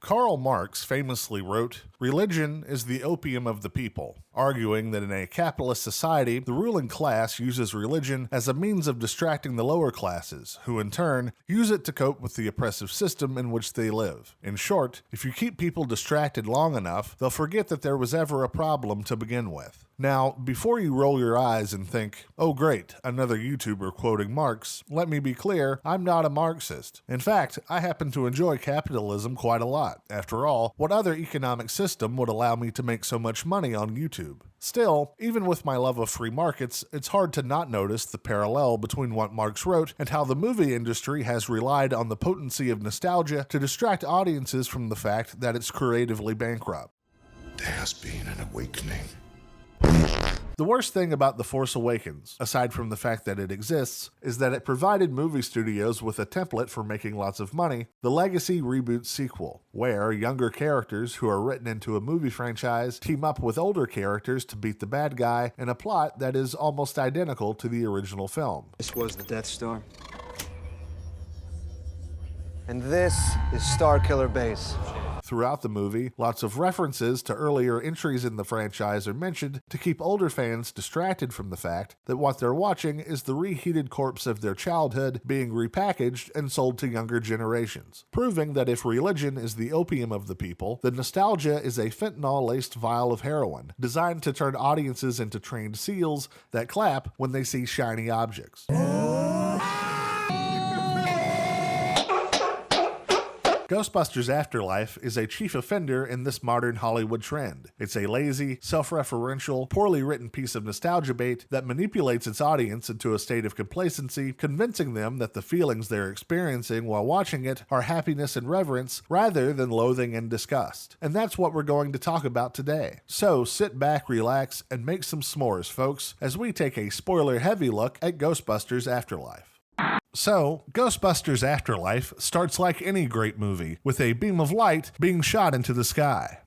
Karl Marx famously wrote, "Religion is the opium of the people," arguing that in a capitalist society, the ruling class uses religion as a means of distracting the lower classes, who in turn use it to cope with the oppressive system in which they live. In short, if you keep people distracted long enough, they'll forget that there was ever a problem to begin with. Now, before you roll your eyes and think, "Oh great, another YouTuber quoting Marx," let me be clear, I'm not a Marxist. In fact, I happen to enjoy capitalism quite a lot. After all, what other economic system would allow me to make so much money on YouTube? Still, even with my love of free markets, it's hard to not notice the parallel between what Marx wrote and how the movie industry has relied on the potency of nostalgia to distract audiences from the fact that it's creatively bankrupt. There has been an awakening. The worst thing about The Force Awakens, aside from the fact that it exists, is that it provided movie studios with a template for making lots of money, the Legacy reboot sequel, where younger characters who are written into a movie franchise team up with older characters to beat the bad guy in a plot that is almost identical to the original film. This was the Death Star. And this is Starkiller Base. Throughout the movie, lots of references to earlier entries in the franchise are mentioned to keep older fans distracted from the fact that what they're watching is the reheated corpse of their childhood being repackaged and sold to younger generations, proving that if religion is the opium of the people, then nostalgia is a fentanyl-laced vial of heroin designed to turn audiences into trained seals that clap when they see shiny objects. Ghostbusters Afterlife is a chief offender in this modern Hollywood trend. It's a lazy, self-referential, poorly written piece of nostalgia bait that manipulates its audience into a state of complacency, convincing them that the feelings they're experiencing while watching it are happiness and reverence rather than loathing and disgust. And that's what we're going to talk about today. So sit back, relax, and make some s'mores, folks, as we take a spoiler-heavy look at Ghostbusters Afterlife. So, Ghostbusters Afterlife starts like any great movie, with a beam of light being shot into the sky.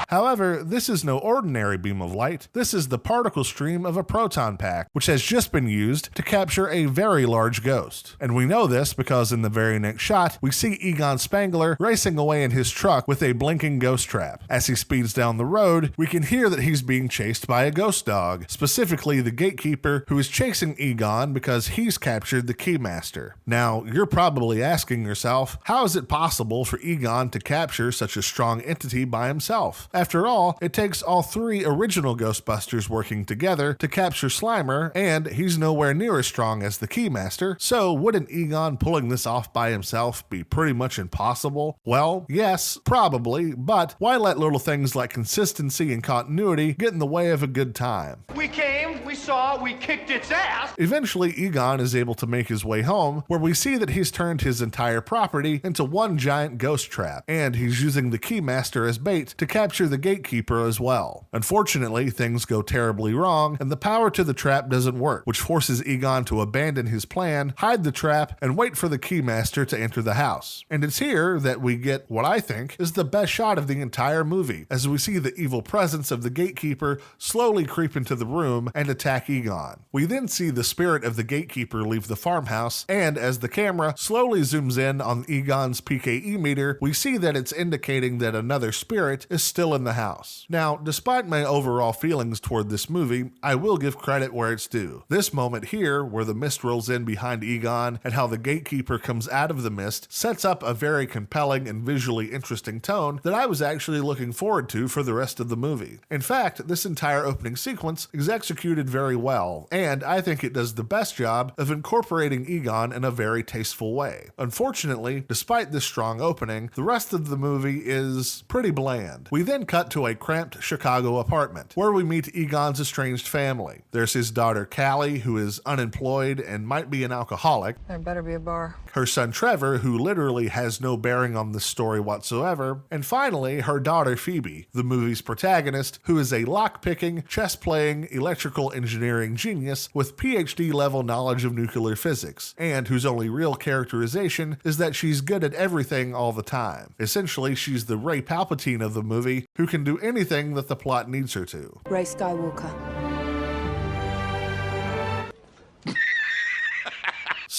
However, this is no ordinary beam of light. This is the particle stream of a proton pack, which has just been used to capture a very large ghost. And we know this because in the very next shot, we see Egon Spengler racing away in his truck with a blinking ghost trap. As he speeds down the road, we can hear that he's being chased by a ghost dog, specifically the gatekeeper, who is chasing Egon because he's captured the Keymaster. Now, you're probably asking yourself, how is it possible for Egon to capture such a strong entity by himself? After all, it takes all three original Ghostbusters working together to capture Slimer, and he's nowhere near as strong as the Keymaster, so wouldn't Egon pulling this off by himself be pretty much impossible? Well, yes, probably, but why let little things like consistency and continuity get in the way of a good time? We came, we saw, we kicked its ass! Eventually, Egon is able to make his way home, where we see that he's turned his entire property into one giant ghost trap, and he's using the Keymaster as bait to capture the gatekeeper as well. Unfortunately, things go terribly wrong, and the power to the trap doesn't work, which forces Egon to abandon his plan, hide the trap, and wait for the Keymaster to enter the house. And it's here that we get what I think is the best shot of the entire movie, as we see the evil presence of the gatekeeper slowly creep into the room and attack Egon. We then see the spirit of the gatekeeper leave the farmhouse, and as the camera slowly zooms in on Egon's PKE meter, we see that it's indicating that another spirit is still in the house. Now, despite my overall feelings toward this movie, I will give credit where it's due. This moment here, where the mist rolls in behind Egon and how the gatekeeper comes out of the mist, sets up a very compelling and visually interesting tone that I was actually looking forward to for the rest of the movie. In fact, this entire opening sequence is executed very well, and I think it does the best job of incorporating Egon in a very tasteful way. Unfortunately, despite this strong opening, the rest of the movie is pretty bland. We then cut to a cramped Chicago apartment, where we meet Egon's estranged family. There's his daughter Callie, who is unemployed and might be an alcoholic. There better be a bar. Her son Trevor, who literally has no bearing on this story whatsoever. And finally, her daughter Phoebe, the movie's protagonist, who is a lock-picking, chess-playing, electrical engineering genius with PhD-level knowledge of nuclear physics, and whose only real characterization is that she's good at everything all the time. Essentially, she's the Ray Palpatine of the movie, who can do anything that the plot needs her to. Ray Skywalker.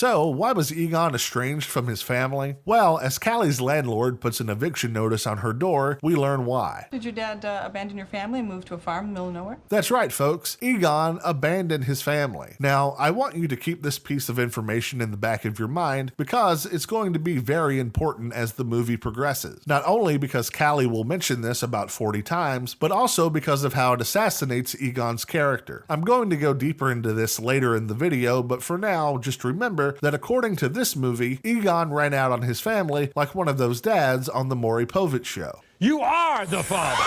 So, why was Egon estranged from his family? Well, as Callie's landlord puts an eviction notice on her door, we learn why. Did your dad abandon your family and move to a farm in the middle of nowhere? That's right, folks. Egon abandoned his family. Now, I want you to keep this piece of information in the back of your mind because it's going to be very important as the movie progresses. Not only because Callie will mention this about 40 times, but also because of how it assassinates Egon's character. I'm going to go deeper into this later in the video, but for now, just remember that according to this movie, Egon ran out on his family like one of those dads on the Maury Povich show. You are the father!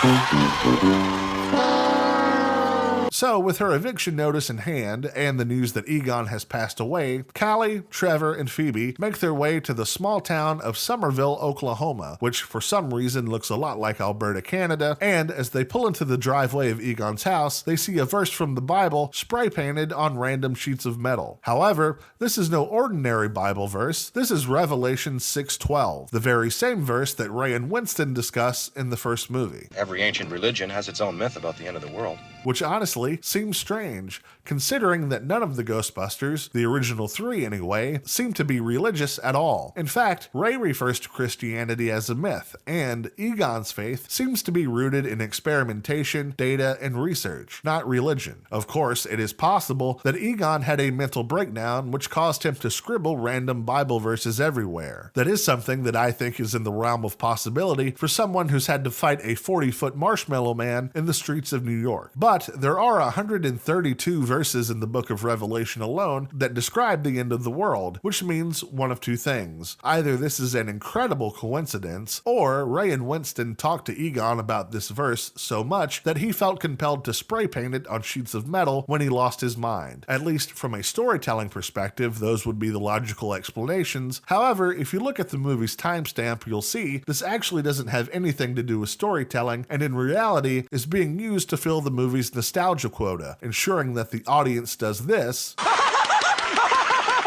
So, with her eviction notice in hand and the news that Egon has passed away, Callie, Trevor, and Phoebe make their way to the small town of Summerville, Oklahoma, which for some reason looks a lot like Alberta, Canada, and as they pull into the driveway of Egon's house, they see a verse from the Bible spray painted on random sheets of metal. However, this is no ordinary Bible verse, this is Revelation 6:12, the very same verse that Ray and Winston discuss in the first movie. Every ancient religion has its own myth about the end of the world. Which honestly seems strange, considering that none of the Ghostbusters, the original 3 anyway, seem to be religious at all. In fact, Ray refers to Christianity as a myth, and Egon's faith seems to be rooted in experimentation, data, and research, not religion. Of course, it is possible that Egon had a mental breakdown which caused him to scribble random Bible verses everywhere. That is something that I think is in the realm of possibility for someone who's had to fight a 40-foot marshmallow man in the streets of New York. But there are 132 verses in the book of Revelation alone that describe the end of the world, which means one of two things. Either this is an incredible coincidence, or Ray and Winston talked to Egon about this verse so much that he felt compelled to spray paint it on sheets of metal when he lost his mind. At least from a storytelling perspective, those would be the logical explanations. However, if you look at the movie's timestamp, you'll see this actually doesn't have anything to do with storytelling, and in reality is being used to fill the movie's nostalgia quota, ensuring that the audience does this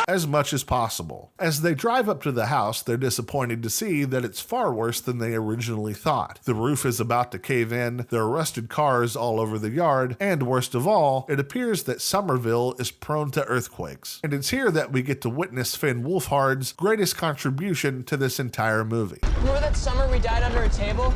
as much as possible. As they drive up to the house, they're disappointed to see that it's far worse than they originally thought. The roof is about to cave in, there are rusted cars all over the yard, and worst of all, it appears that Somerville is prone to earthquakes. And it's here that we get to witness Finn Wolfhard's greatest contribution to this entire movie. Remember that summer we died under a table?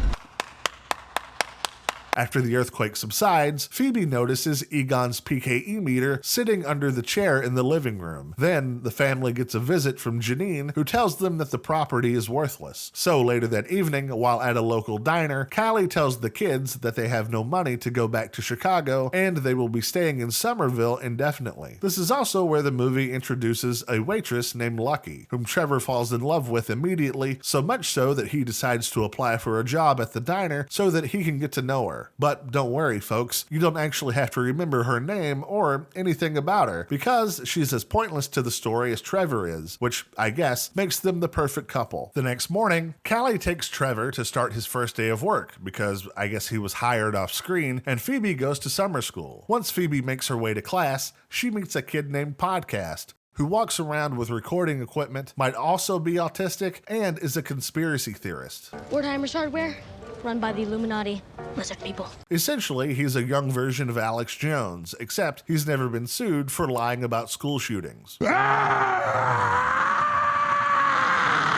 After the earthquake subsides, Phoebe notices Egon's PKE meter sitting under the chair in the living room. Then, the family gets a visit from Janine, who tells them that the property is worthless. So later that evening, while at a local diner, Callie tells the kids that they have no money to go back to Chicago, and they will be staying in Somerville indefinitely. This is also where the movie introduces a waitress named Lucky, whom Trevor falls in love with immediately, so much so that he decides to apply for a job at the diner so that he can get to know her. But don't worry, folks, you don't actually have to remember her name or anything about her, because she's as pointless to the story as Trevor is, which I guess makes them the perfect couple. The next morning, Callie takes Trevor to start his first day of work, because I guess he was hired off screen, and Phoebe goes to summer school. Once Phoebe makes her way to class, she meets a kid named Podcast, who walks around with recording equipment, might also be autistic, and is a conspiracy theorist. Wertheimer's Hardware, run by the Illuminati lizard people. Essentially, he's a young version of Alex Jones, except he's never been sued for lying about school shootings.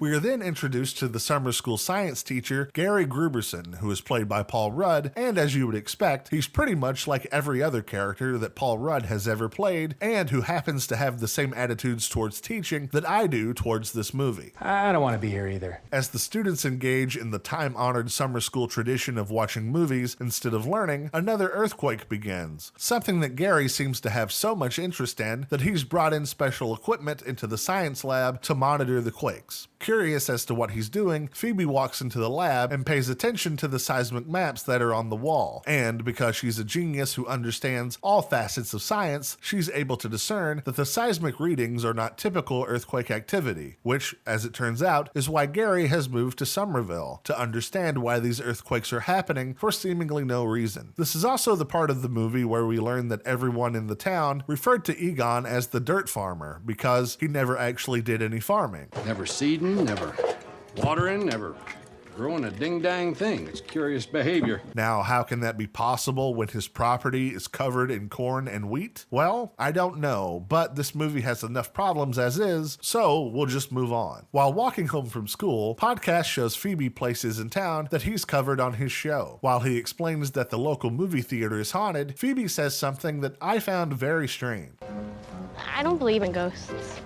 We are then introduced to the summer school science teacher, Gary Gruberson, who is played by Paul Rudd, and as you would expect, he's pretty much like every other character that Paul Rudd has ever played, and who happens to have the same attitudes towards teaching that I do towards this movie. I don't want to be here either. As the students engage in the time-honored summer school tradition of watching movies instead of learning, another earthquake begins, something that Gary seems to have so much interest in that he's brought in special equipment into the science lab to monitor the quakes. Curious as to what he's doing, Phoebe walks into the lab and pays attention to the seismic maps that are on the wall, and because she's a genius who understands all facets of science, she's able to discern that the seismic readings are not typical earthquake activity, which, as it turns out, is why Gary has moved to Somerville, to understand why these earthquakes are happening for seemingly no reason. This is also the part of the movie where we learn that everyone in the town referred to Egon as the dirt farmer, because he never actually did any farming. Never seeding, never watering, never growing a ding-dang thing. It's curious behavior. Now, how can that be possible when his property is covered in corn and wheat? Well, I don't know, but this movie has enough problems as is, so we'll just move on. While walking home from school, Podcast shows Phoebe places in town that he's covered on his show. While he explains that the local movie theater is haunted, Phoebe says something that I found very strange. I don't believe in ghosts.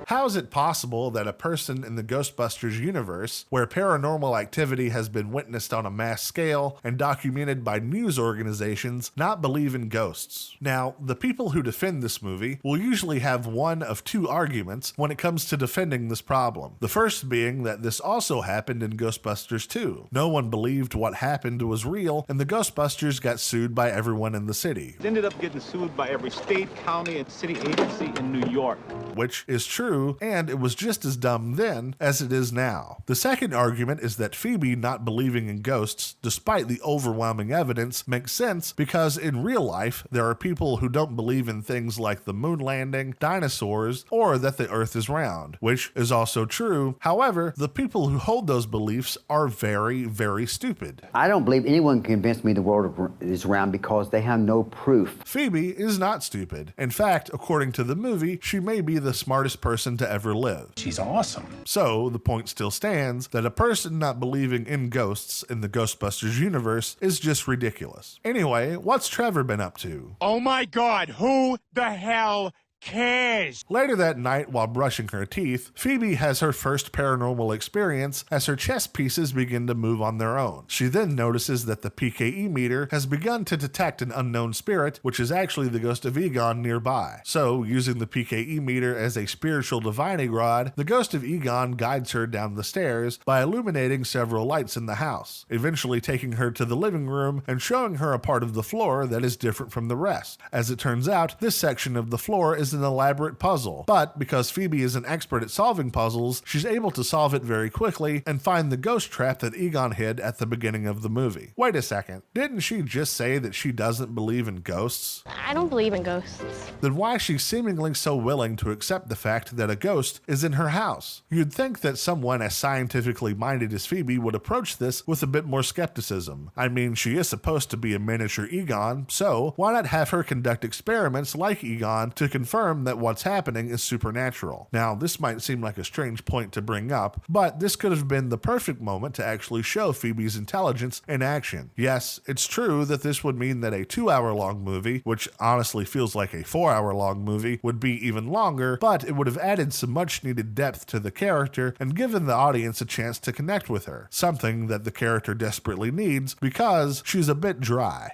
How is it possible that a person in the Ghostbusters universe, where paranormal activity has been witnessed on a mass scale and documented by news organizations, not believe in ghosts? Now, the people who defend this movie will usually have one of two arguments when it comes to defending this problem. The first being that this also happened in Ghostbusters 2. No one believed what happened was real, and the Ghostbusters got sued by everyone in the city. They ended up getting sued by every state, county, and city agency in New York. Which is true, and it was just as dumb then as it is now. The second argument is that Phoebe not believing in ghosts, despite the overwhelming evidence, makes sense because in real life, there are people who don't believe in things like the moon landing, dinosaurs, or that the earth is round, which is also true. However, the people who hold those beliefs are very, very stupid. I don't believe anyone can convince me the world is round because they have no proof. Phoebe is not stupid. In fact, according to the movie, she may be the smartest person to ever live. She's awesome. So, the point still stands that a person not believing in ghosts in the Ghostbusters universe is just ridiculous. Anyway, what's Trevor been up to? Oh my God, who the hell cares? Later that night, while brushing her teeth, Phoebe has her first paranormal experience as her chess pieces begin to move on their own. She then notices that the PKE meter has begun to detect an unknown spirit, which is actually the ghost of Egon nearby. So, using the PKE meter as a spiritual divining rod, the ghost of Egon guides her down the stairs by illuminating several lights in the house, eventually taking her to the living room and showing her a part of the floor that is different from the rest. As it turns out, this section of the floor is an elaborate puzzle, but because Phoebe is an expert at solving puzzles, she's able to solve it very quickly and find the ghost trap that Egon hid at the beginning of the movie. Wait a second, didn't she just say that she doesn't believe in ghosts? I don't believe in ghosts. Then why is she seemingly so willing to accept the fact that a ghost is in her house? You'd think that someone as scientifically minded as Phoebe would approach this with a bit more skepticism. I mean, she is supposed to be a miniature Egon, so why not have her conduct experiments like Egon to confirm that what's happening is supernatural? Now, this might seem like a strange point to bring up, but this could have been the perfect moment to actually show Phoebe's intelligence in action. Yes, it's true that this would mean that a 2-hour-long movie, which honestly feels like a 4-hour-long movie, would be even longer, but it would have added some much-needed depth to the character and given the audience a chance to connect with her, something that the character desperately needs because she's a bit dry.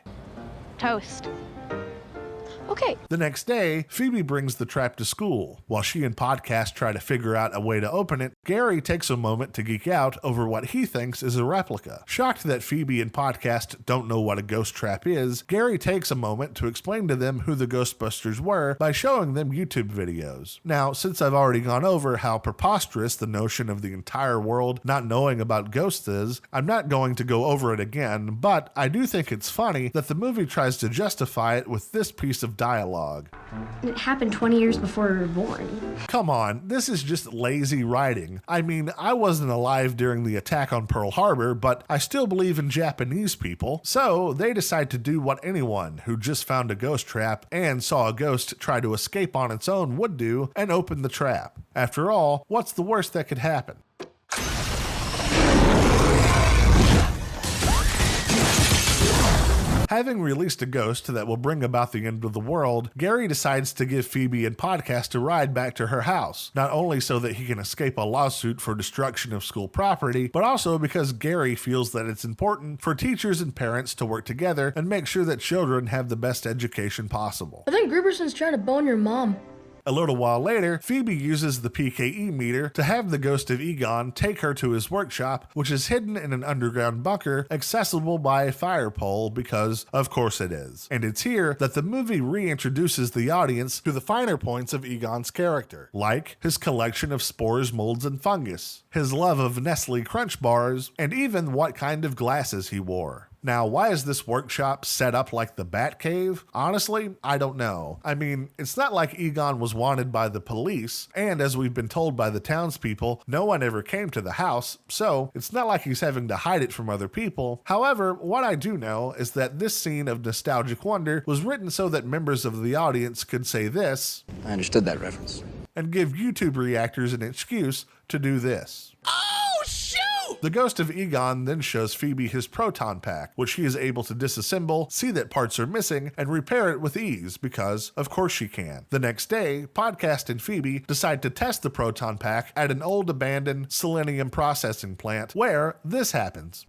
Toast. Okay. The next day, Phoebe brings the trap to school. While she and Podcast try to figure out a way to open it, Gary takes a moment to geek out over what he thinks is a replica. Shocked that Phoebe and Podcast don't know what a ghost trap is, Gary takes a moment to explain to them who the Ghostbusters were by showing them YouTube videos. Now, since I've already gone over how preposterous the notion of the entire world not knowing about ghosts is, I'm not going to go over it again, but I do think it's funny that the movie tries to justify it with this piece of dialogue. It happened 20 years before we were born. Come on, this is just lazy writing. I mean, I wasn't alive during the attack on Pearl Harbor, but I still believe in Japanese people, so they decide to do what anyone who just found a ghost trap and saw a ghost try to escape on its own would do, and open the trap. After all, what's the worst that could happen? Having released a ghost that will bring about the end of the world, Gary decides to give Phoebe and Podcast a ride back to her house, not only so that he can escape a lawsuit for destruction of school property, but also because Gary feels that it's important for teachers and parents to work together and make sure that children have the best education possible. I think Gruberson's trying to bone your mom. A little while later, Phoebe uses the PKE meter to have the ghost of Egon take her to his workshop, which is hidden in an underground bunker accessible by a fire pole because, of course it is. And it's here that the movie reintroduces the audience to the finer points of Egon's character, like his collection of spores, molds, and fungus, his love of Nestle Crunch bars, and even what kind of glasses he wore. Now, why is this workshop set up like the Batcave? Honestly, I don't know. I mean, it's not like Egon was wanted by the police, and as we've been told by the townspeople, no one ever came to the house, so it's not like he's having to hide it from other people. However, what I do know is that this scene of nostalgic wonder was written so that members of the audience could say this, I understood that reference, and give YouTube reactors an excuse to do this. Oh, shoot! The ghost of Egon then shows Phoebe his proton pack, which she is able to disassemble, see that parts are missing, and repair it with ease because, of course, she can. The next day, Podcast and Phoebe decide to test the proton pack at an old abandoned selenium processing plant where this happens.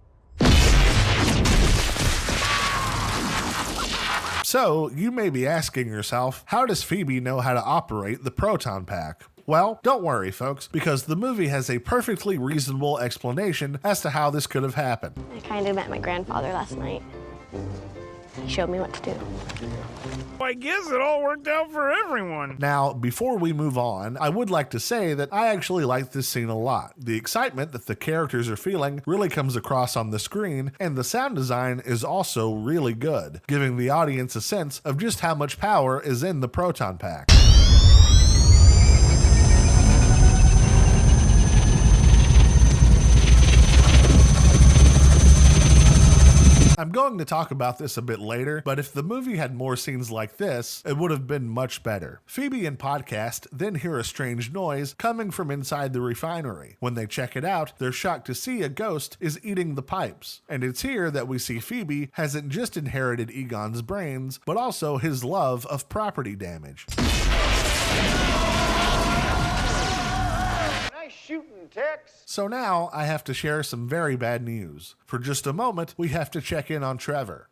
So, you may be asking yourself, how does Phoebe know how to operate the proton pack? Well, don't worry, folks, because the movie has a perfectly reasonable explanation as to how this could have happened. I kind of met my grandfather last night. He showed me what to do. I guess it all worked out for everyone. Now, before we move on, I would like to say that I actually like this scene a lot. The excitement that the characters are feeling really comes across on the screen, and the sound design is also really good, giving the audience a sense of just how much power is in the proton pack. I'm going to talk about this a bit later, but if the movie had more scenes like this, it would have been much better. Phoebe and Podcast then hear a strange noise coming from inside the refinery. When they check it out, they're shocked to see a ghost is eating the pipes. And it's here that we see Phoebe hasn't just inherited Egon's brains, but also his love of property damage. Shooting, Tex. So now I have to share some very bad news. For just a moment, we have to check in on Trevor.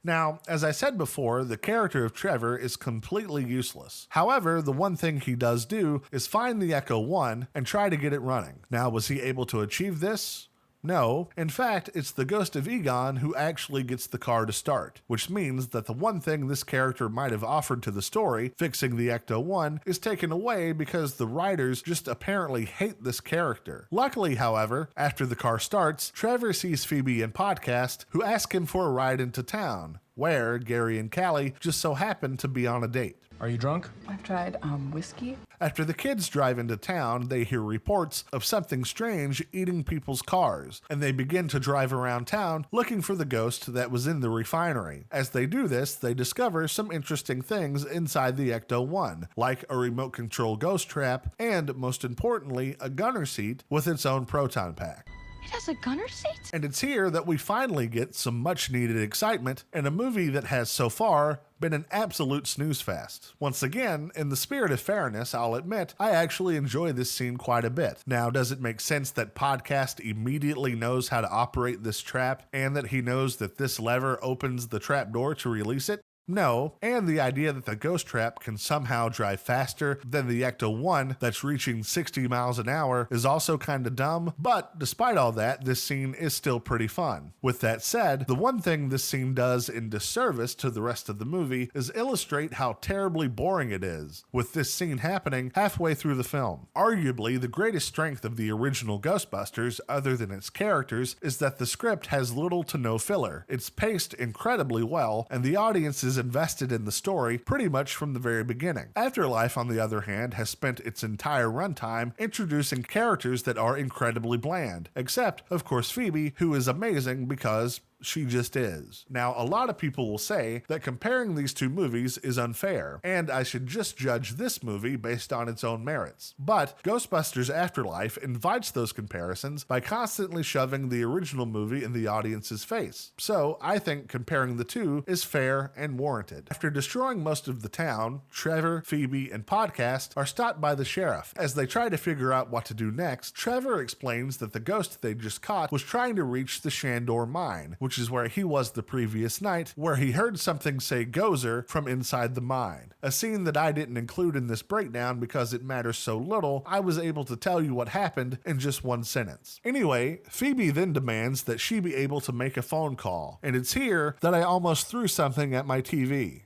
Now, as I said before, the character of Trevor is completely useless. However, the one thing he does do is find the Echo 1 and try to get it running. Now, was he able to achieve this? No. In fact, it's the ghost of Egon who actually gets the car to start, which means that the one thing this character might have offered to the story, fixing the Ecto-1, is taken away because the writers just apparently hate this character. Luckily, however, after the car starts, Trevor sees Phoebe and Podcast, who ask him for a ride into town, where Gary and Callie just so happen to be on a date. Are you drunk? I've tried whiskey. After the kids drive into town, they hear reports of something strange eating people's cars, and they begin to drive around town looking for the ghost that was in the refinery. As they do this, they discover some interesting things inside the Ecto-1, like a remote control ghost trap, and most importantly, a gunner seat with its own proton pack. It has a gunner seat? And it's here that we finally get some much needed excitement in a movie that has so far been an absolute snooze fest. Once again, in the spirit of fairness, I'll admit, I actually enjoy this scene quite a bit. Now, does it make sense that Podcast immediately knows how to operate this trap and that he knows that this lever opens the trap door to release it? No, and the idea that the ghost trap can somehow drive faster than the Ecto-1 that's reaching 60 miles an hour is also kinda dumb, but despite all that, this scene is still pretty fun. With that said, the one thing this scene does in disservice to the rest of the movie is illustrate how terribly boring it is, with this scene happening halfway through the film. Arguably, the greatest strength of the original Ghostbusters, other than its characters, is that the script has little to no filler. It's paced incredibly well, and the audience is invested in the story pretty much from the very beginning. Afterlife, on the other hand, has spent its entire runtime introducing characters that are incredibly bland, except, of course, Phoebe, who is amazing because she just is. Now, a lot of people will say that comparing these two movies is unfair, and I should just judge this movie based on its own merits. But Ghostbusters Afterlife invites those comparisons by constantly shoving the original movie in the audience's face. So, I think comparing the two is fair and warranted. After destroying most of the town, Trevor, Phoebe, and Podcast are stopped by the sheriff. As they try to figure out what to do next, Trevor explains that the ghost they just caught was trying to reach the Shandor mine, which is where he was the previous night, where he heard something say Gozer from inside the mine. A scene that I didn't include in this breakdown because it matters so little, I was able to tell you what happened in just one sentence. Anyway, Phoebe then demands that she be able to make a phone call, and it's here that I almost threw something at my TV.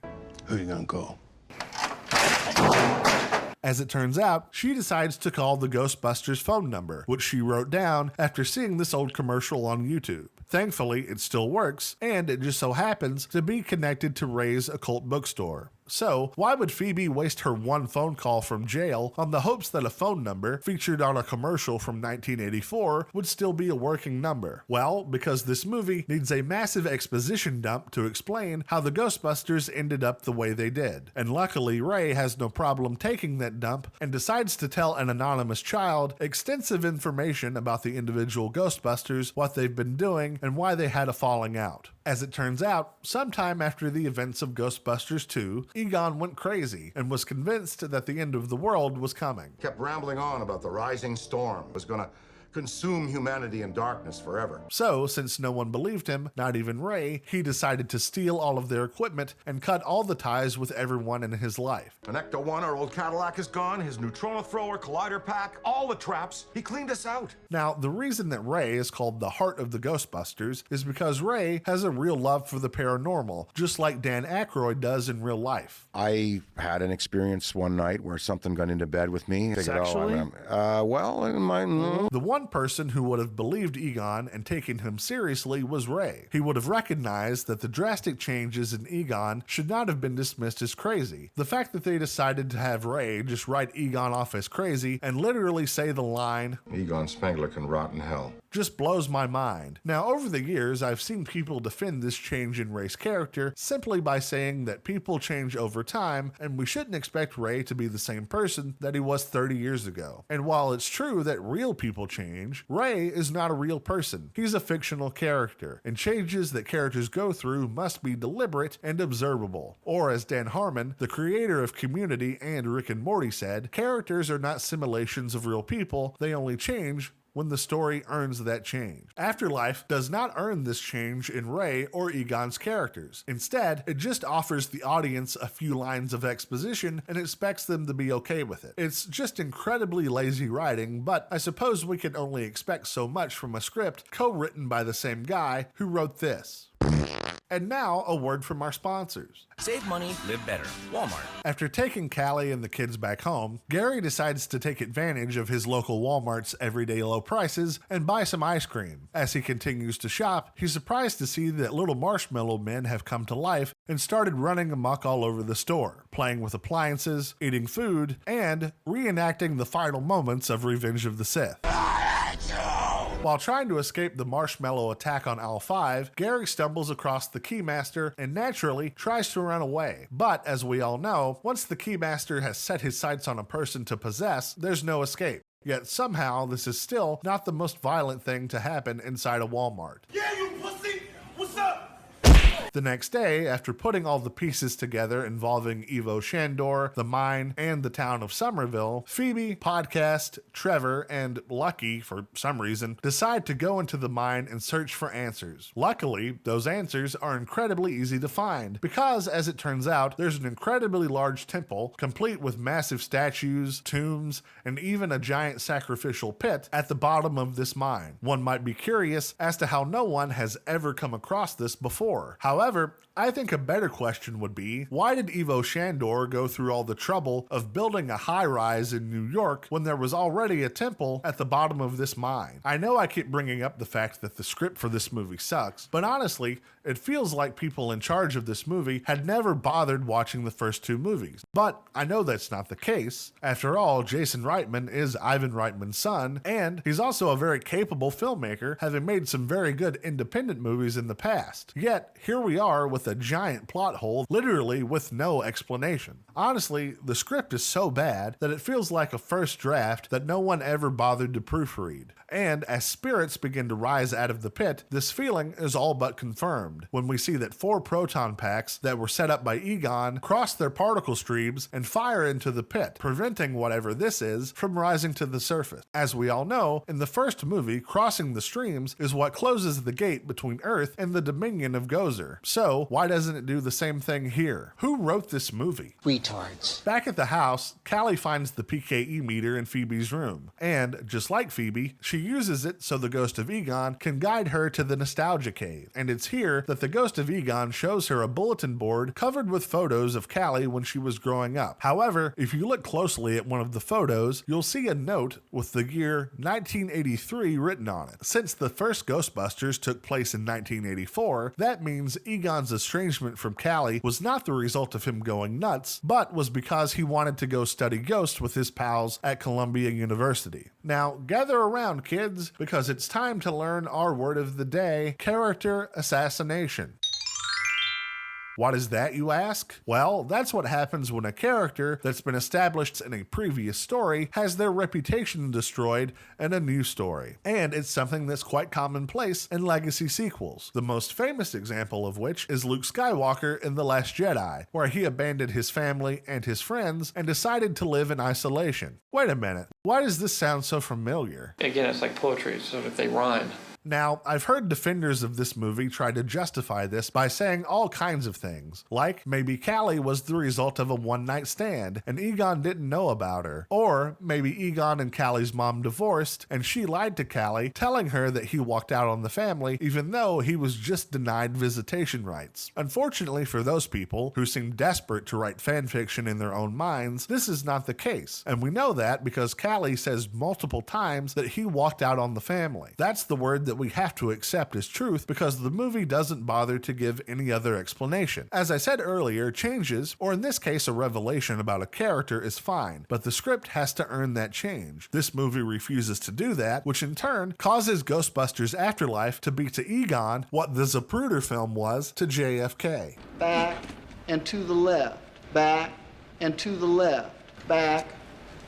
Who you gonna call? As it turns out, she decides to call the Ghostbusters phone number, which she wrote down after seeing this old commercial on YouTube. Thankfully, it still works, and it just so happens to be connected to Ray's occult bookstore. So, why would Phoebe waste her one phone call from jail on the hopes that a phone number featured on a commercial from 1984 would still be a working number? Well, because this movie needs a massive exposition dump to explain how the Ghostbusters ended up the way they did. And luckily, Ray has no problem taking that dump and decides to tell an anonymous child extensive information about the individual Ghostbusters, what they've been doing, and why they had a falling out. As it turns out, sometime after the events of Ghostbusters 2, Egon went crazy and was convinced that the end of the world was coming. Kept rambling on about the rising storm was gonna consume humanity in darkness forever. So, since no one believed him, not even Ray, he decided to steal all of their equipment and cut all the ties with everyone in his life. An Ecto-1, our old Cadillac, is gone, his neutrino thrower, collider pack, all the traps. He cleaned us out. Now, the reason that Ray is called the heart of the Ghostbusters is because Ray has a real love for the paranormal, just like Dan Aykroyd does in real life. I had an experience one night where something got into bed with me. Sexually? The one person who would have believed Egon and taken him seriously was Ray. He would have recognized that the drastic changes in Egon should not have been dismissed as crazy. The fact that they decided to have Ray just write Egon off as crazy and literally say the line, Egon Spengler can rot in hell, just blows my mind. Now, over the years, I've seen people defend this change in Ray's character simply by saying that people change over time and we shouldn't expect Ray to be the same person that he was 30 years ago. And while it's true that real people change, Ray is not a real person. He's a fictional character, and changes that characters go through must be deliberate and observable. Or as Dan Harmon, the creator of Community and Rick and Morty said, characters are not simulations of real people, they only change when the story earns that change. Afterlife does not earn this change in Ray or Egon's characters. Instead, it just offers the audience a few lines of exposition and expects them to be okay with it. It's just incredibly lazy writing, but I suppose we can only expect so much from a script co-written by the same guy who wrote this. And now, a word from our sponsors. Save money, live better. Walmart. After taking Callie and the kids back home, Gary decides to take advantage of his local Walmart's everyday low prices and buy some ice cream. As he continues to shop, he's surprised to see that little marshmallow men have come to life and started running amok all over the store, playing with appliances, eating food, and reenacting the final moments of Revenge of the Sith. While trying to escape the marshmallow attack on Aisle 5, Gary stumbles across the Keymaster and naturally tries to run away. But as we all know, once the Keymaster has set his sights on a person to possess, there's no escape. Yet somehow this is still not the most violent thing to happen inside a Walmart. Yeah, you pussy! What's up? The next day, after putting all the pieces together involving Ivo Shandor, the mine, and the town of Somerville, Phoebe, Podcast, Trevor, and Lucky, for some reason, decide to go into the mine and search for answers. Luckily, those answers are incredibly easy to find, because, as it turns out, there's an incredibly large temple, complete with massive statues, tombs, and even a giant sacrificial pit at the bottom of this mine. One might be curious as to how no one has ever come across this before. However, I think a better question would be, why did Ivo Shandor go through all the trouble of building a high-rise in New York when there was already a temple at the bottom of this mine? I know I keep bringing up the fact that the script for this movie sucks, but honestly, it feels like people in charge of this movie had never bothered watching the first two movies. But I know that's not the case. After all, Jason Reitman is Ivan Reitman's son, and he's also a very capable filmmaker, having made some very good independent movies in the past. Yet, here we are with a giant plot hole, literally with no explanation. Honestly, the script is so bad that it feels like a first draft that no one ever bothered to proofread. And as spirits begin to rise out of the pit, this feeling is all but confirmed when we see that 4 proton packs that were set up by Egon cross their particle streams and fire into the pit, preventing whatever this is from rising to the surface. As we all know, in the first movie, crossing the streams is what closes the gate between Earth and the dominion of Gozer. before. So why doesn't it do the same thing here? Who wrote this movie? Retards. Back at the house, Callie finds the PKE meter in Phoebe's room, and just like Phoebe, she uses it so the ghost of Egon can guide her to the nostalgia cave. And it's here that the ghost of Egon shows her a bulletin board covered with photos of Callie when she was growing up. However, if you look closely at one of the photos, you'll see a note with the year 1983 written on it. Since the first Ghostbusters took place in 1984, that means Egon's estrangement from Callie was not the result of him going nuts, but was because he wanted to go study ghosts with his pals at Columbia University. Now, gather around, kids, because it's time to learn our word of the day: character assassination. What is that, you ask? Well, that's what happens when a character that's been established in a previous story has their reputation destroyed in a new story. And it's something that's quite commonplace in legacy sequels. The most famous example of which is Luke Skywalker in The Last Jedi, where he abandoned his family and his friends and decided to live in isolation. Wait a minute, why does this sound so familiar? Again, it's like poetry, so if they rhyme. Now, I've heard defenders of this movie try to justify this by saying all kinds of things, like maybe Callie was the result of a one-night stand and Egon didn't know about her, or maybe Egon and Callie's mom divorced and she lied to Callie, telling her that he walked out on the family even though he was just denied visitation rights. Unfortunately for those people who seem desperate to write fanfiction in their own minds, this is not the case, and we know that because Callie says multiple times that he walked out on the family. That's the word that we have to accept as truth because the movie doesn't bother to give any other explanation. As I said earlier, changes, or in this case a revelation about a character, is fine, but the script has to earn that change. This movie refuses to do that, which in turn causes Ghostbusters Afterlife to be to Egon what the Zapruder film was to JFK. Back and to the left, back and to the left, back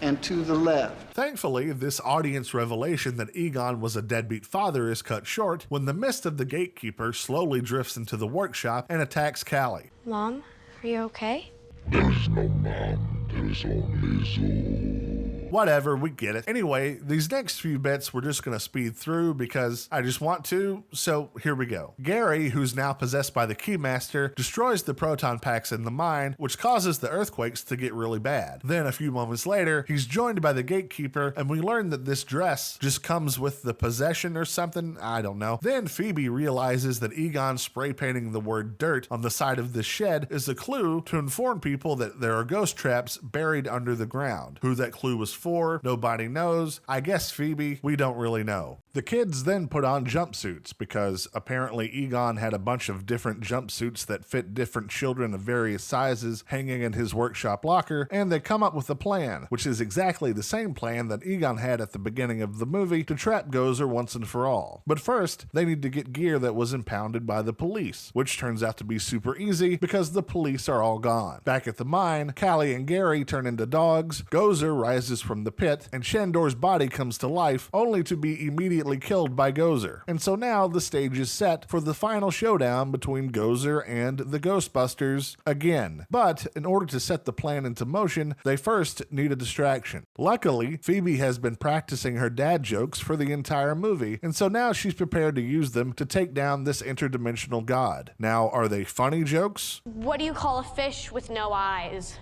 and to the left. Thankfully, this audience revelation that Egon was a deadbeat father is cut short when the mist of the gatekeeper slowly drifts into the workshop and attacks Callie. Mom, are you okay? There is no mom, there is only Zoo. Whatever, we get it. Anyway, these next few bits we're just going to speed through because I just want to, so here we go. Gary, who's now possessed by the Keymaster, destroys the proton packs in the mine, which causes the earthquakes to get really bad. Then a few moments later, he's joined by the gatekeeper, and we learn that this dress just comes with the possession or something, I don't know. Then Phoebe realizes that Egon spray painting the word dirt on the side of the shed is a clue to inform people that there are ghost traps buried under the ground. Who that clue was for, nobody knows. I guess Phoebe, we don't really know. The kids then put on jumpsuits because apparently Egon had a bunch of different jumpsuits that fit different children of various sizes hanging in his workshop locker, and they come up with a plan, which is exactly the same plan that Egon had at the beginning of the movie to trap Gozer once and for all. But first, they need to get gear that was impounded by the police, which turns out to be super easy because the police are all gone. Back at the mine, Callie and Gary turn into dogs, Gozer rises from the pit, and Shandor's body comes to life, only to be immediately killed by Gozer. And so now the stage is set for the final showdown between Gozer and the Ghostbusters again. But in order to set the plan into motion, they first need a distraction. Luckily, Phoebe has been practicing her dad jokes for the entire movie, and so now she's prepared to use them to take down this interdimensional god. Now, are they funny jokes? What do you call a fish with no eyes?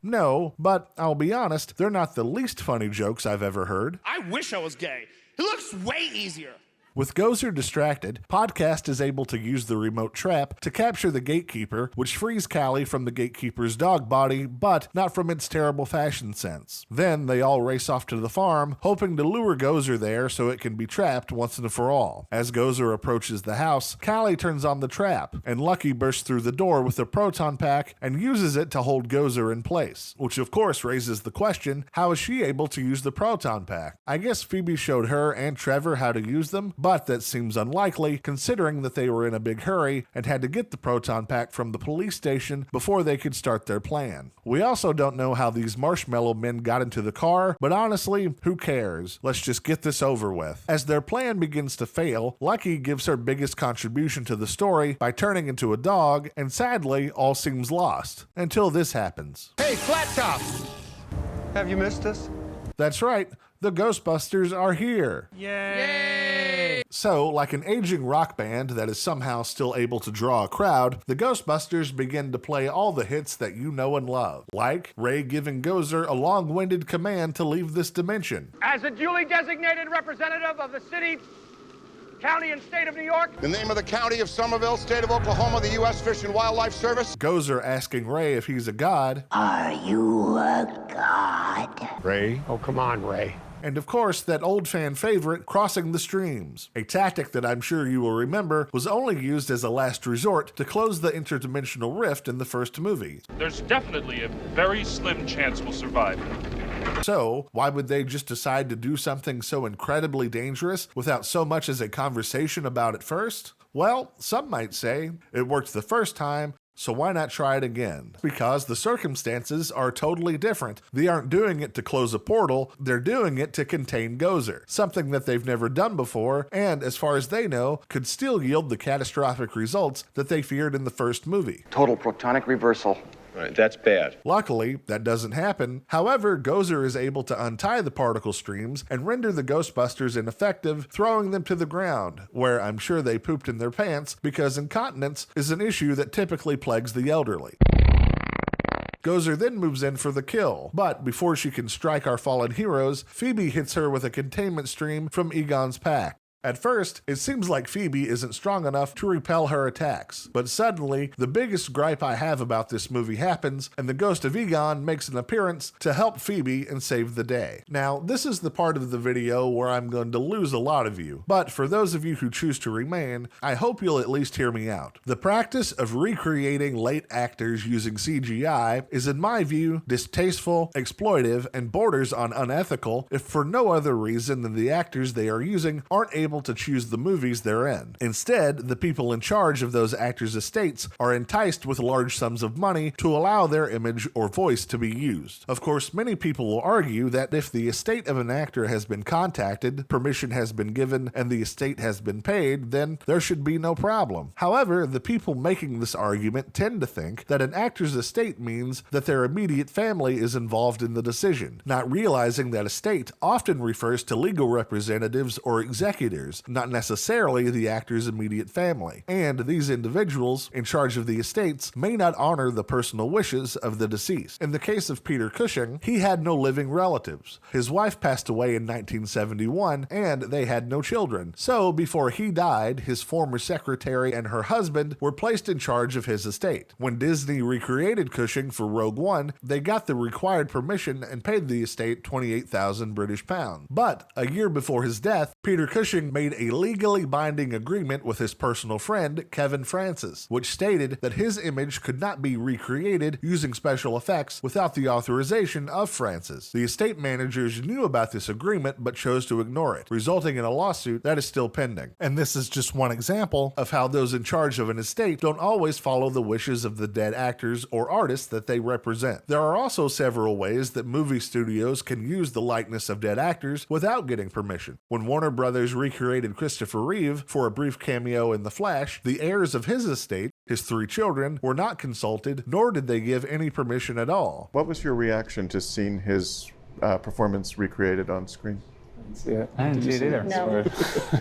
No, but I'll be honest, they're not the least funny jokes I've ever heard. I wish I was gay. It looks way easier. With Gozer distracted, Podcast is able to use the remote trap to capture the gatekeeper, which frees Callie from the gatekeeper's dog body, but not from its terrible fashion sense. Then they all race off to the farm, hoping to lure Gozer there so it can be trapped once and for all. As Gozer approaches the house, Callie turns on the trap, and Lucky bursts through the door with a proton pack and uses it to hold Gozer in place, which of course raises the question, how is she able to use the proton pack? I guess Phoebe showed her and Trevor how to use them, but that seems unlikely considering that they were in a big hurry and had to get the proton pack from the police station before they could start their plan. We also don't know how these marshmallow men got into the car, but honestly, who cares? Let's just get this over with. As their plan begins to fail, Lucky gives her biggest contribution to the story by turning into a dog, and sadly, all seems lost. Until this happens. Hey, Flat Top! Have you missed us? That's right. The Ghostbusters are here! Yay! So, like an aging rock band that is somehow still able to draw a crowd, the Ghostbusters begin to play all the hits that you know and love, like Ray giving Gozer a long-winded command to leave this dimension. As a duly designated representative of the city, county, and state of New York. The name of the county of Somerville, state of Oklahoma, the U.S. Fish and Wildlife Service. Gozer asking Ray if he's a god. Are you a god? Ray? Oh, come on, Ray. And of course, that old fan favorite, crossing the streams. A tactic that I'm sure you will remember was only used as a last resort to close the interdimensional rift in the first movie. There's definitely a very slim chance we'll survive. So, why would they just decide to do something so incredibly dangerous without so much as a conversation about it first? Well, some might say it worked the first time, so why not try it again? Because the circumstances are totally different. They aren't doing it to close a portal, they're doing it to contain Gozer, something that they've never done before, and as far as they know, could still yield the catastrophic results that they feared in the first movie. Total protonic reversal. Right, that's bad. Luckily, that doesn't happen. However, Gozer is able to untie the particle streams and render the Ghostbusters ineffective, throwing them to the ground, where I'm sure they pooped in their pants because incontinence is an issue that typically plagues the elderly. Gozer then moves in for the kill, but before she can strike our fallen heroes, Phoebe hits her with a containment stream from Egon's pack. At first, it seems like Phoebe isn't strong enough to repel her attacks, but suddenly, the biggest gripe I have about this movie happens, and the ghost of Egon makes an appearance to help Phoebe and save the day. Now, this is the part of the video where I'm going to lose a lot of you, but for those of you who choose to remain, I hope you'll at least hear me out. The practice of recreating late actors using CGI is, in my view, distasteful, exploitive, and borders on unethical if for no other reason than the actors they are using aren't able to choose the movies they're in. Instead, the people in charge of those actors' estates are enticed with large sums of money to allow their image or voice to be used. Of course, many people will argue that if the estate of an actor has been contacted, permission has been given, and the estate has been paid, then there should be no problem. However, the people making this argument tend to think that an actor's estate means that their immediate family is involved in the decision, not realizing that estate often refers to legal representatives or executives, not necessarily the actor's immediate family. And these individuals in charge of the estates may not honor the personal wishes of the deceased. In the case of Peter Cushing, he had no living relatives. His wife passed away in 1971, and they had no children. So, before he died, his former secretary and her husband were placed in charge of his estate. When Disney recreated Cushing for Rogue One, they got the required permission and paid the estate 28,000 British pounds. But a year before his death, Peter Cushing made a legally binding agreement with his personal friend, Kevin Francis, which stated that his image could not be recreated using special effects without the authorization of Francis. The estate managers knew about this agreement but chose to ignore it, resulting in a lawsuit that is still pending. And this is just one example of how those in charge of an estate don't always follow the wishes of the dead actors or artists that they represent. There are also several ways that movie studios can use the likeness of dead actors without getting permission. When Warner Brothers recreated Christopher Reeve for a brief cameo in The Flash, the heirs of his estate, his 3 children, were not consulted, nor did they give any permission at all. What was your reaction to seeing his performance recreated on screen? See it. I didn't see it either. No.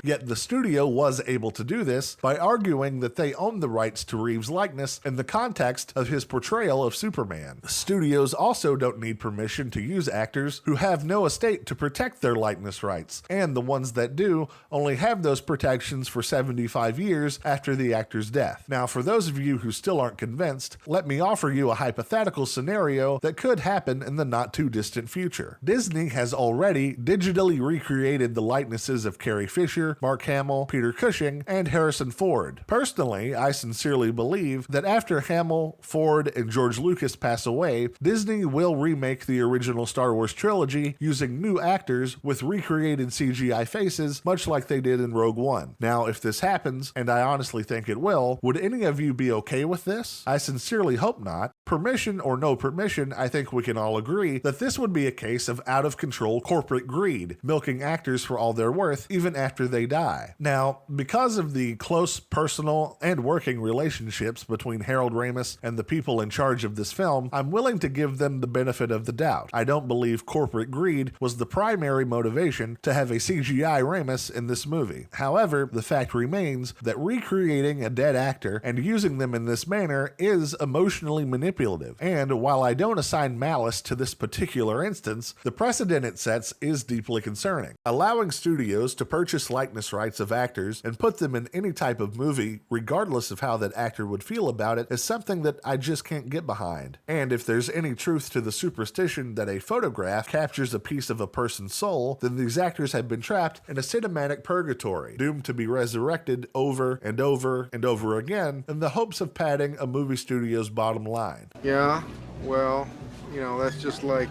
Yet the studio was able to do this by arguing that they owned the rights to Reeves' likeness in the context of his portrayal of Superman. Studios also don't need permission to use actors who have no estate to protect their likeness rights, and the ones that do only have those protections for 75 years after the actor's death. Now, for those of you who still aren't convinced, let me offer you a hypothetical scenario that could happen in the not too distant future. Disney has already digitally recreated the likenesses of Carrie Fisher, Mark Hamill, Peter Cushing, and Harrison Ford. Personally, I sincerely believe that after Hamill, Ford, and George Lucas pass away, Disney will remake the original Star Wars trilogy using new actors with recreated CGI faces, much like they did in Rogue One. Now, if this happens, and I honestly think it will, would any of you be okay with this? I sincerely hope not. Permission or no permission, I think we can all agree that this would be a case of out-of-control corporate greed, milking milking actors for all they're worth even after they die. Now, because of the close personal and working relationships between Harold Ramis and the people in charge of this film, I'm willing to give them the benefit of the doubt. I don't believe corporate greed was the primary motivation to have a CGI Ramis in this movie. However, the fact remains that recreating a dead actor and using them in this manner is emotionally manipulative, and while I don't assign malice to this particular instance, the precedent it sets is deeply concerning. Allowing studios to purchase likeness rights of actors and put them in any type of movie, regardless of how that actor would feel about it, is something that I just can't get behind. And if there's any truth to the superstition that a photograph captures a piece of a person's soul, then these actors have been trapped in a cinematic purgatory, doomed to be resurrected over and over and over again in the hopes of padding a movie studio's bottom line. Yeah, well, you know, that's just like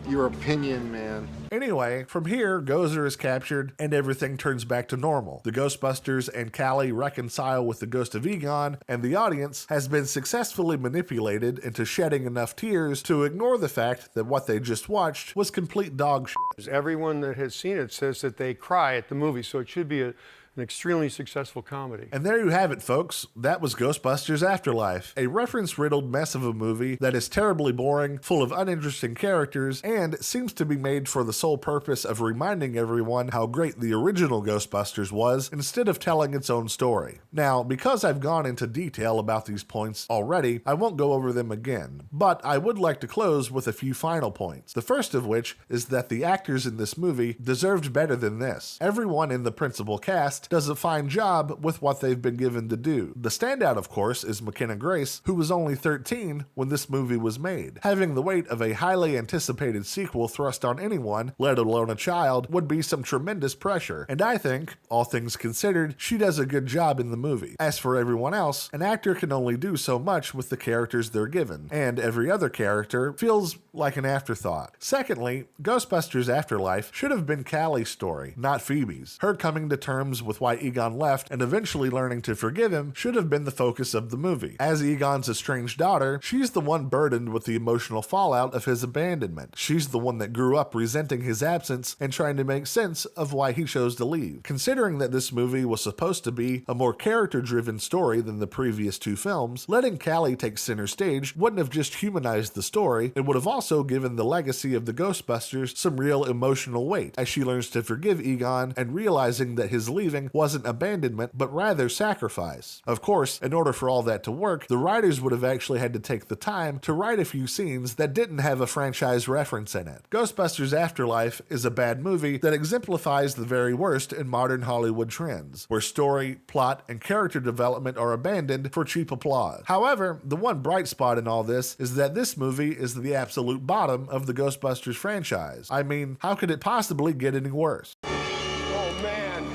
your opinion, man. Anyway, from here, Gozer is captured and everything turns back to normal. The Ghostbusters and Callie reconcile with the ghost of Egon, and the audience has been successfully manipulated into shedding enough tears to ignore the fact that what they just watched was complete dog shit. Everyone that has seen it says that they cry at the movie, so it should be an extremely successful comedy. And there you have it, folks. That was Ghostbusters Afterlife, a reference-riddled mess of a movie that is terribly boring, full of uninteresting characters, and seems to be made for the sole purpose of reminding everyone how great the original Ghostbusters was, instead of telling its own story. Now, because I've gone into detail about these points already, I won't go over them again, but I would like to close with a few final points. The first of which is that the actors in this movie deserved better than this. Everyone in the principal cast does a fine job with what they've been given to do. The standout, of course, is McKenna Grace, who was only 13 when this movie was made. Having the weight of a highly anticipated sequel thrust on anyone, let alone a child, would be some tremendous pressure, and I think, all things considered, she does a good job in the movie. As for everyone else, an actor can only do so much with the characters they're given, and every other character feels like an afterthought. Secondly, Ghostbusters Afterlife should have been Callie's story, not Phoebe's. Her coming to terms with why Egon left and eventually learning to forgive him should have been the focus of the movie. As Egon's estranged daughter, she's the one burdened with the emotional fallout of his abandonment. She's the one that grew up resenting his absence and trying to make sense of why he chose to leave. Considering that this movie was supposed to be a more character-driven story than the previous two films, letting Callie take center stage wouldn't have just humanized the story, it would have also given the legacy of the Ghostbusters some real emotional weight, as she learns to forgive Egon and realizing that his leaving wasn't abandonment, but rather sacrifice. Of course, in order for all that to work, the writers would have actually had to take the time to write a few scenes that didn't have a franchise reference in it. Ghostbusters Afterlife is a bad movie that exemplifies the very worst in modern Hollywood trends, where story, plot, and character development are abandoned for cheap applause. However, the one bright spot in all this is that this movie is the absolute bottom of the Ghostbusters franchise. I mean, how could it possibly get any worse? Oh, man.